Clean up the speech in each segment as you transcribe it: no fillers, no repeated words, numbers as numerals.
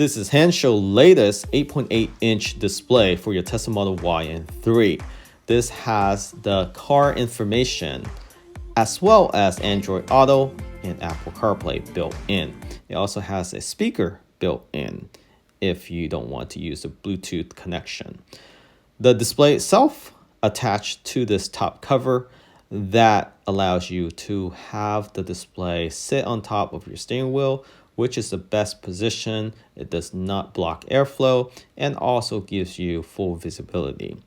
This is Hanshow's latest 8.8-inch display for your Tesla Model Y and 3. This has the car information as well as Android Auto and Apple CarPlay built in. It also has a speaker built in if you don't want to use a Bluetooth connection. The display itself attached to this top cover that allows you to have the display sit on top of your steering wheel, which is the best position. It does not block airflow and also gives you full visibility.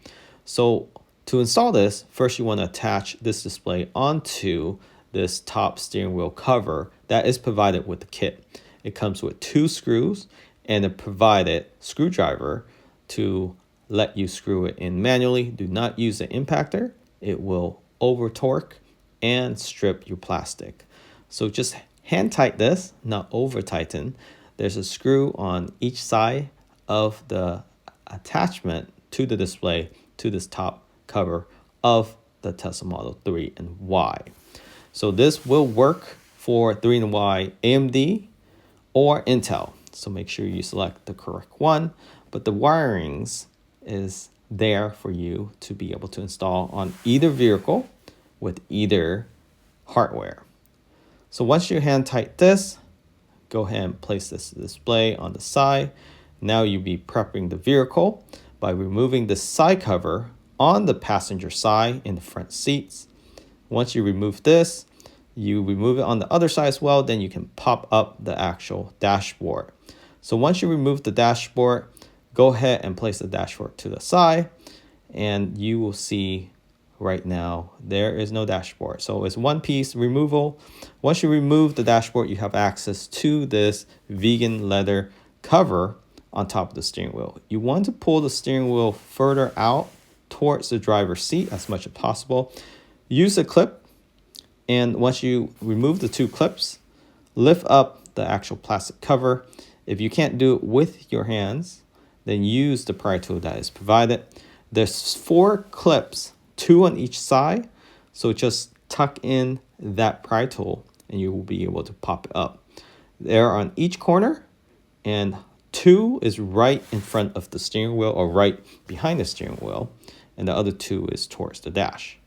So to install this, first you want to attach this display onto this top steering wheel cover that is provided with the kit. It comes with 2 screws and a provided screwdriver to let you screw it in manually. Do not use an impactor. It will over torque and strip your plastic. So just hand tight this, not over tighten. There's a screw on each side of the attachment to the display to this top cover of the Tesla Model 3 and Y. So this will work for 3 and Y AMD or Intel. So make sure you select the correct one, but the wirings is there for you to be able to install on either vehicle with either hardware. So once you hand tight this, go ahead and place this display on the side. Now you'll be prepping the vehicle by removing the side cover on the passenger side in the front seats. Once you remove this, you remove it on the other side as well, then you can pop up the actual dashboard. So once you remove the dashboard, go ahead and place the dashboard to the side and you will see right now there is no dashboard. So it's one piece removal. Once you remove the dashboard, you have access to this vegan leather cover on top of the steering wheel. You want to pull the steering wheel further out towards the driver's seat as much as possible. Use a clip, and once you remove the 2 clips, lift up the actual plastic cover. If you can't do it with your hands, then use the pry tool that is provided. There's 4 clips, 2 on each side. So just tuck in that pry tool and you will be able to pop it up. They're on each corner and 2 is right in front of the steering wheel or right behind the steering wheel. And the other 2 is towards the dash.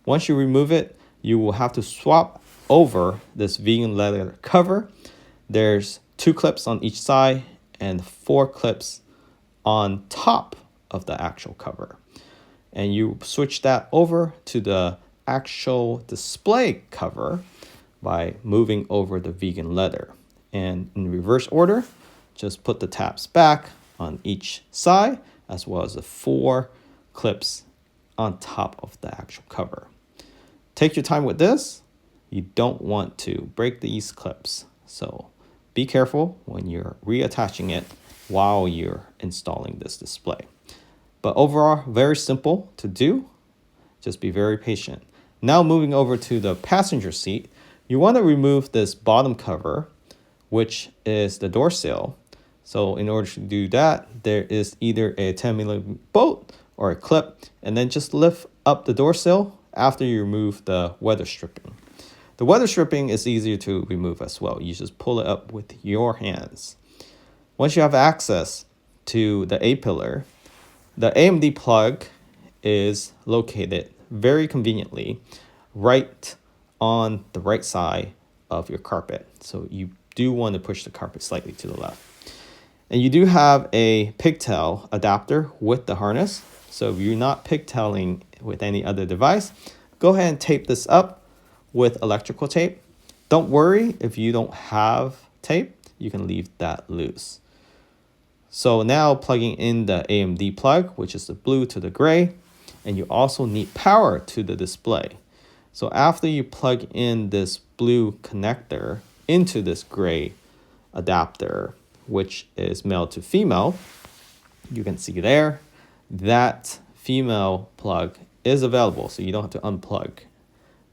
Once you remove it, you will have to swap over this vegan leather cover. There's 2 clips on each side and 4 clips on top of the actual cover. And you switch that over to the actual display cover by moving over the vegan leather. And in reverse order, just put the tabs back on each side as well as the 4 clips on top of the actual cover. Take your time with this. You don't want to break these clips. So be careful when you're reattaching it while you're installing this display. But overall, very simple to do. Just be very patient. Now moving over to the passenger seat, you want to remove this bottom cover, which is the door sill. So in order to do that, there is either a 10mm bolt or a clip, and then just lift up the door sill after you remove the weather stripping. The weather stripping is easier to remove as well. You just pull it up with your hands. Once you have access to the A-pillar, the AMD plug is located very conveniently right on the right side of your carpet. So you do want to push the carpet slightly to the left. And you do have a pigtail adapter with the harness. So if you're not pigtailing with any other device, go ahead and tape this up with electrical tape. Don't worry if you don't have tape, you can leave that loose. So now plugging in the AMD plug, which is the blue to the gray, and you also need power to the display. So after you plug in this blue connector into this gray adapter, which is male to female, you can see there that female plug is available. So you don't have to unplug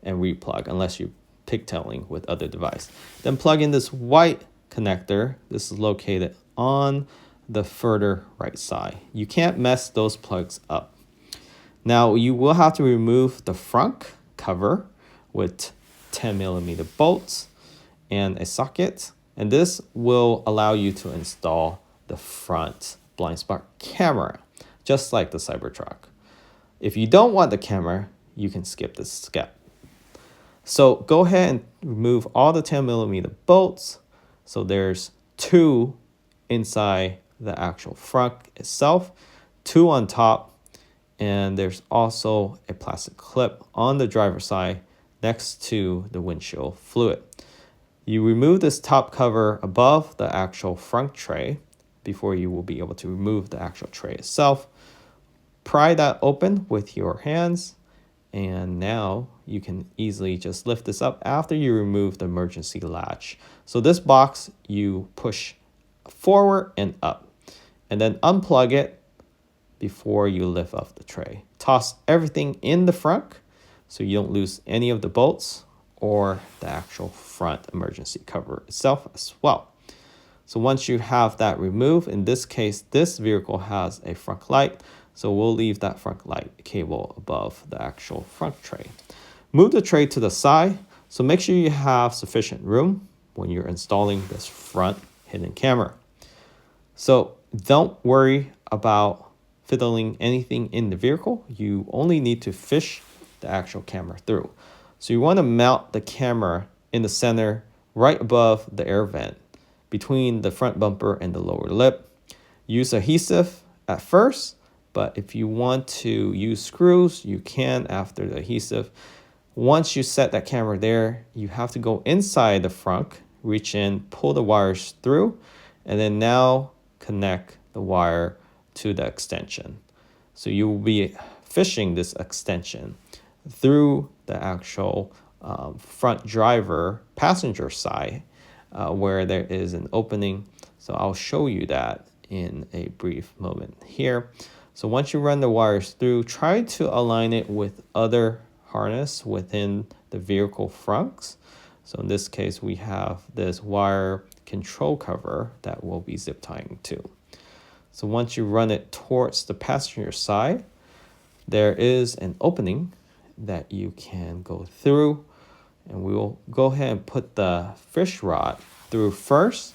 and replug unless you're pigtailing with other device. Then plug in this white connector. This is located on the further right side. You can't mess those plugs up. Now you will have to remove the front cover with 10mm bolts and a socket, and this will allow you to install the front blind spot camera, just like the Cybertruck. If you don't want the camera, you can skip this step. So go ahead and remove all the 10mm bolts. So there's 2 inside the actual front itself, 2 on top, and there's also a plastic clip on the driver's side next to the windshield fluid. You remove this top cover above the actual front tray before you will be able to remove the actual tray itself. Pry that open with your hands, and now you can easily just lift this up after you remove the emergency latch. So this box you push forward and up, and then unplug it before you lift up the tray. Toss everything in the front so you don't lose any of the bolts or the actual front emergency cover itself as well. So once you have that removed, in this case, this vehicle has a front light, so we'll leave that front light cable above the actual front tray. Move the tray to the side, so make sure you have sufficient room when you're installing this front hidden camera. So don't worry about fiddling anything in the vehicle. You only need to fish the actual camera through. So you want to mount the camera in the center right above the air vent between the front bumper and the lower lip. Use adhesive at first, but if you want to use screws, you can after the adhesive. Once you set that camera there, you have to go inside the front, reach in, pull the wires through, and then now connect the wire to the extension. So you will be fishing this extension through the actual front driver passenger side where there is an opening. So I'll show you that in a brief moment here. So once you run the wires through, try to align it with other harness within the vehicle fronts. So in this case, we have this wire control cover that we'll be zip tying to. So once you run it towards the passenger side, there is an opening that you can go through, and we will go ahead and put the fish rod through first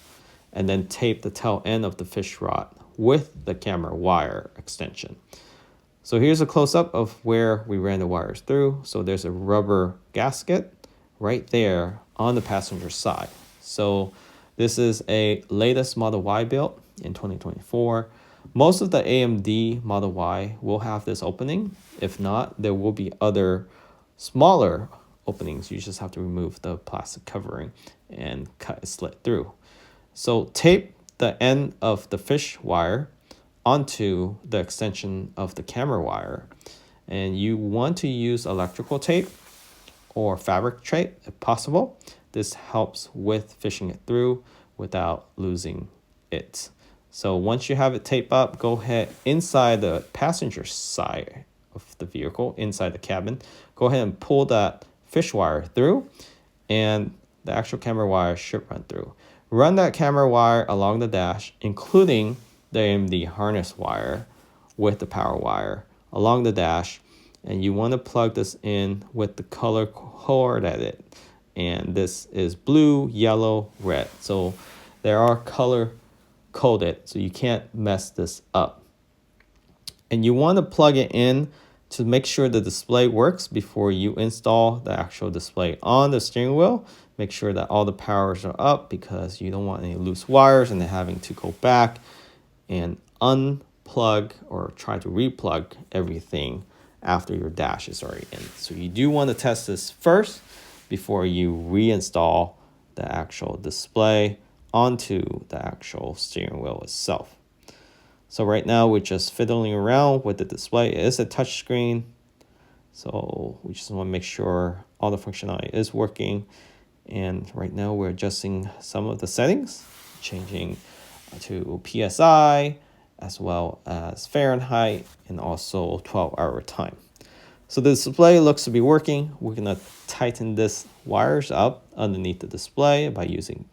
and then tape the tail end of the fish rod with the camera wire extension. So here's a close-up of where we ran the wires through. So there's a rubber gasket right there on the passenger side. So this is a latest Model Y build in 2024. Most of the AMD Model Y will have this opening. If not, there will be other smaller openings. You just have to remove the plastic covering and cut a slit through. So tape the end of the fish wire onto the extension of the camera wire. And you want to use electrical tape or fabric tape if possible. This helps with fishing it through without losing it. So once you have it taped up, go ahead inside the passenger side of the vehicle, inside the cabin. Go ahead and pull that fish wire through, and the actual camera wire should run through. Run that camera wire along the dash, including the AMD harness wire with the power wire along the dash. And you want to plug this in with the color coordinated. And this is blue, yellow, red. So there are color coded, so you can't mess this up. And you want to plug it in to make sure the display works before you install the actual display on the steering wheel. Make sure that all the powers are up because you don't want any loose wires and then having to go back and unplug or try to replug everything after your dash is already in. So you do want to test this first before you reinstall the actual display onto the actual steering wheel itself. So right now we're just fiddling around with the display. It is a touch screen, so we just want to make sure all the functionality is working. And right now we're adjusting some of the settings, changing to PSI as well as Fahrenheit and also 12-hour time. So the display looks to be working. We're gonna tighten this wires up underneath the display by using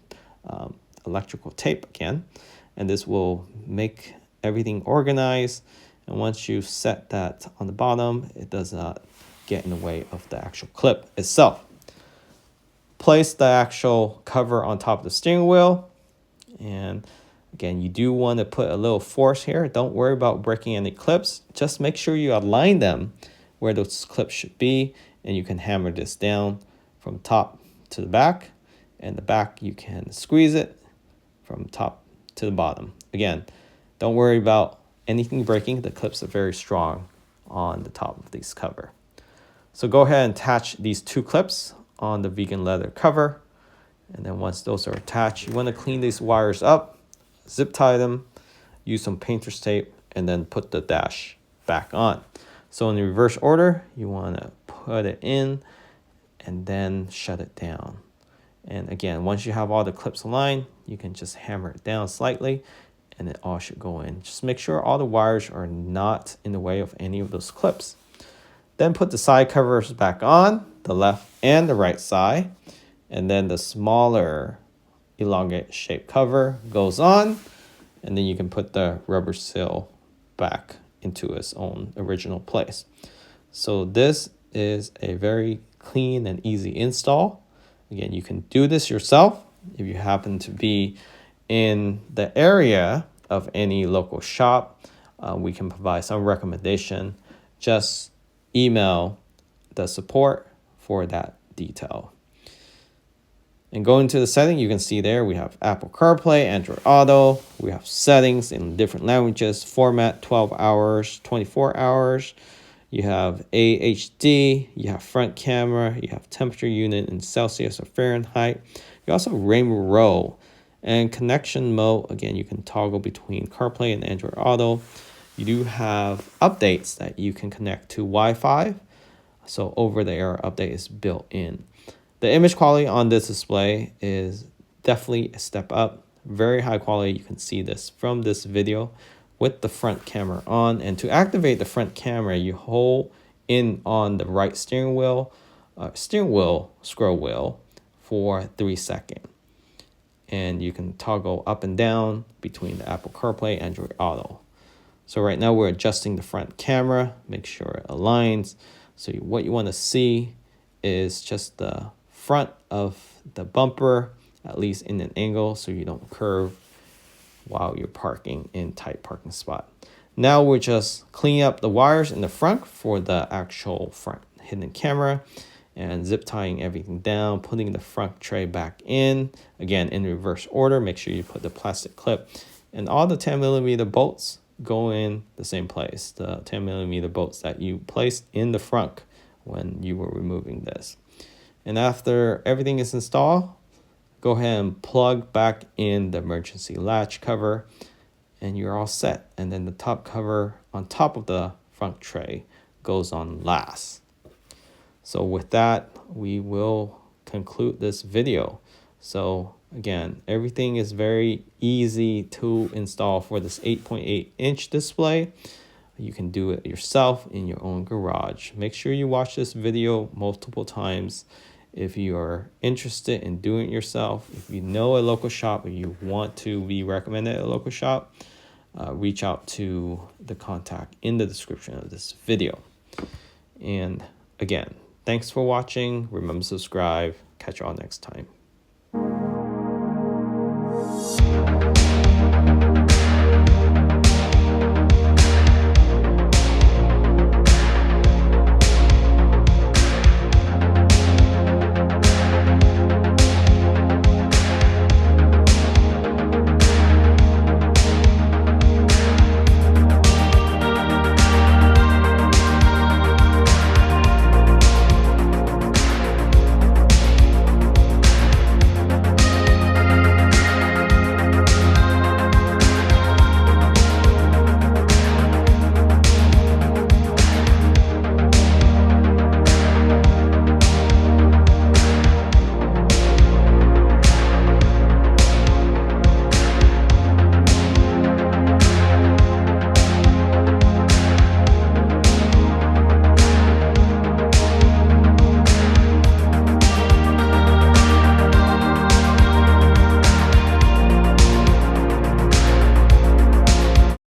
electrical tape again, and this will make everything organized. And once you set that on the bottom, it does not get in the way of the actual clip itself. Place the actual cover on top of the steering wheel, and Again, you do want to put a little force here. Don't worry about breaking any clips. Just make sure you align them where those clips should be, and you can hammer this down from top to the back, and the back you can squeeze it from top to the bottom. Again, don't worry about anything breaking. The clips are very strong on the top of this cover. So go ahead and attach these 2 clips on the vegan leather cover. And then once those are attached, you want to clean these wires up, zip tie them, use some painter's tape, and then put the dash back on. So in the reverse order, you want to put it in and then shut it down. And again, once you have all the clips aligned, you can just hammer it down slightly and it all should go in. Just make sure all the wires are not in the way of any of those clips. Then put the side covers back on, the left and the right side. And then the smaller elongate shape cover goes on. And then you can put the rubber seal back into its own original place. So this is a very clean and easy install. Again, you can do this yourself if you happen to be in the area of any local shop. We can provide some recommendation. Just email the support for that detail. And going to the setting, you can see there we have Apple CarPlay, Android Auto. We have settings in different languages, format 12 hours, 24 hours. You have AHD, you have front camera, you have temperature unit in Celsius or Fahrenheit. You also have rainbow row and connection mode. Again, you can toggle between CarPlay and Android Auto. You do have updates that you can connect to Wi-Fi. So over-the-air update is built in. The image quality on this display is definitely a step up. Very high quality. You can see this from this video with the front camera on. And to activate the front camera, you hold in on the right steering wheel scroll wheel for 3 seconds. And you can toggle up and down between the Apple CarPlay and Android Auto. So right now we're adjusting the front camera. Make sure it aligns. So what you want to see is just the front of the bumper, at least in an angle, so you don't curve while you're parking in tight parking spot. Now we're just cleaning up the wires in the front for the actual front hidden camera and zip tying everything down, putting the front tray back in, again in reverse order. Make sure you put the plastic clip, and all the 10mm bolts go in the same place, the 10mm bolts that you placed in the front when you were removing this. And after everything is installed, go ahead and plug back in the emergency latch cover and you're all set. And then the top cover on top of the front tray goes on last. So with that, we will conclude this video. So again, everything is very easy to install for this 8.8-inch display. You can do it yourself in your own garage. Make sure you watch this video multiple times. If you are interested in doing it yourself, if you know a local shop or you want to be recommended a local shop, reach out to the contact in the description of this video. And again, thanks for watching. Remember to subscribe. Catch you all next time.